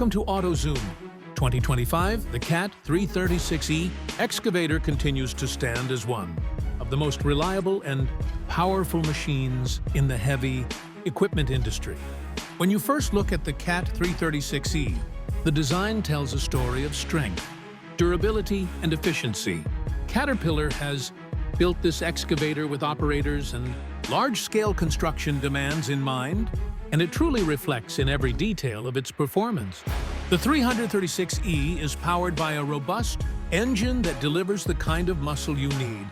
Welcome to AutoZoom. 2025, the CAT 336E Excavator continues to stand as one of the most reliable and powerful machines in the heavy equipment industry. When you first look at the CAT 336E, the design tells a story of strength, durability, and efficiency. Caterpillar has built this excavator with operators and large-scale construction demands in mind, and it truly reflects in every detail of its performance. The 336E is powered by a robust engine that delivers the kind of muscle you need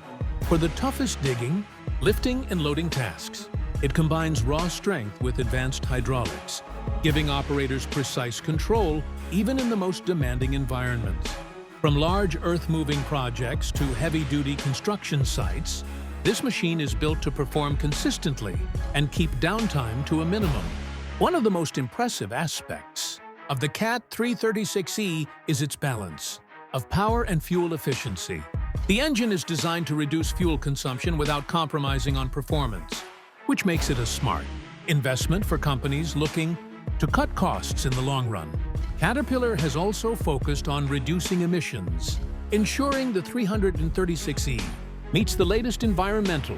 for the toughest digging, lifting, and loading tasks. It combines raw strength with advanced hydraulics, giving operators precise control even in the most demanding environments. From large earth-moving projects to heavy-duty construction sites, this machine is built to perform consistently and keep downtime to a minimum. One of the most impressive aspects of the CAT 336E is its balance of power and fuel efficiency. The engine is designed to reduce fuel consumption without compromising on performance, which makes it a smart investment for companies looking to cut costs in the long run. Caterpillar has also focused on reducing emissions, ensuring the 336E meets the latest environmental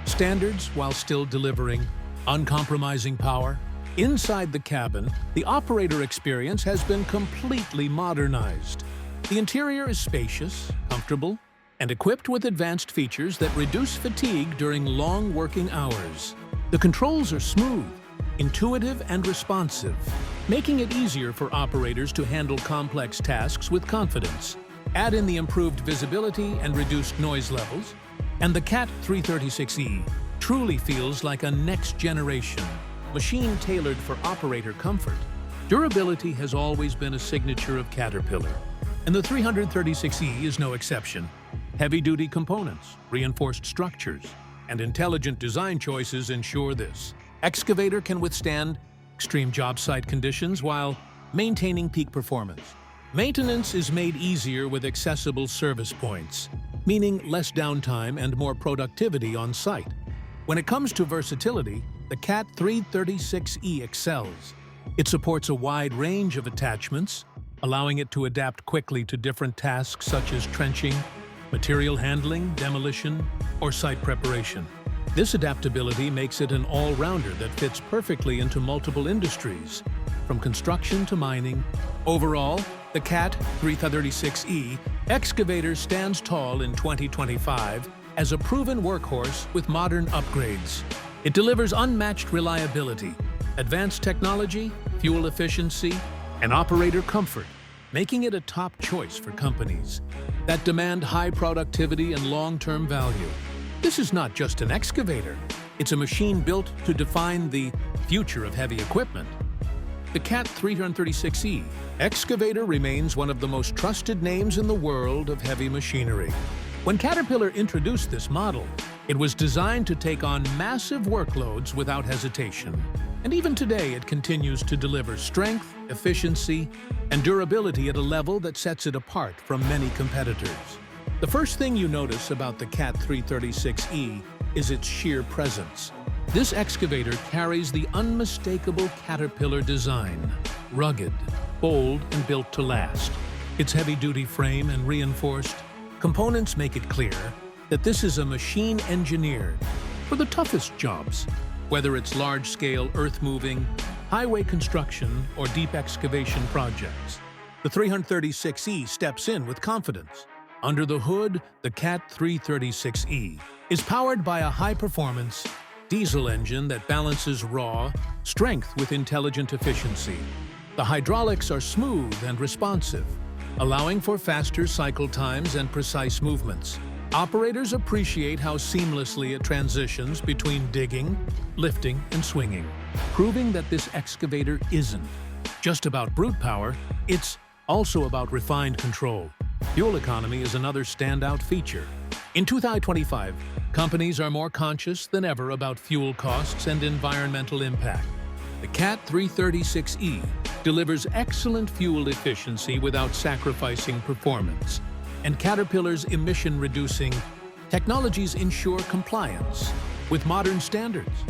standards while still delivering uncompromising power. Inside the cabin, the operator experience has been completely modernized. The interior is spacious, comfortable, and equipped with advanced features that reduce fatigue during long working hours. The controls are smooth, intuitive, and responsive, making it easier for operators to handle complex tasks with confidence. Add in the improved visibility and reduced noise levels, and the CAT 336E truly feels like a next-generation machine tailored for operator comfort. Durability has always been a signature of Caterpillar, and the 336E is no exception. Heavy-duty components, reinforced structures, and intelligent design choices ensure this excavator can withstand extreme job site conditions while maintaining peak performance. Maintenance is made easier with accessible service points, meaning less downtime and more productivity on site. When it comes to versatility, the CAT 336E excels. It supports a wide range of attachments, allowing it to adapt quickly to different tasks such as trenching, material handling, demolition, or site preparation. This adaptability makes it an all-rounder that fits perfectly into multiple industries, from construction to mining. Overall, the CAT 336E Excavator stands tall in 2025 as a proven workhorse with modern upgrades. It delivers unmatched reliability, advanced technology, fuel efficiency, and operator comfort, making it a top choice for companies that demand high productivity and long-term value. This is not just an excavator, it's a machine built to define the future of heavy equipment. The CAT 336E Excavator remains one of the most trusted names in the world of heavy machinery. When Caterpillar introduced this model, it was designed to take on massive workloads without hesitation. And even today, it continues to deliver strength, efficiency, and durability at a level that sets it apart from many competitors. The first thing you notice about the CAT 336E is its sheer presence. This excavator carries the unmistakable Caterpillar design, rugged, bold, and built to last. Its heavy-duty frame and reinforced components make it clear that this is a machine engineered for the toughest jobs, whether it's large-scale earth-moving, highway construction, or deep excavation projects. The 336E steps in with confidence. Under the hood, the CAT 336E is powered by a high-performance diesel engine that balances raw strength with intelligent efficiency. The hydraulics are smooth and responsive, allowing for faster cycle times and precise movements. Operators appreciate how seamlessly it transitions between digging, lifting, and swinging, proving that this excavator isn't just about brute power, it's also about refined control. Fuel economy is another standout feature. In 2025, companies are more conscious than ever about fuel costs and environmental impact. The CAT 336E delivers excellent fuel efficiency without sacrificing performance, and Caterpillar's emission-reducing technologies ensure compliance with modern standards.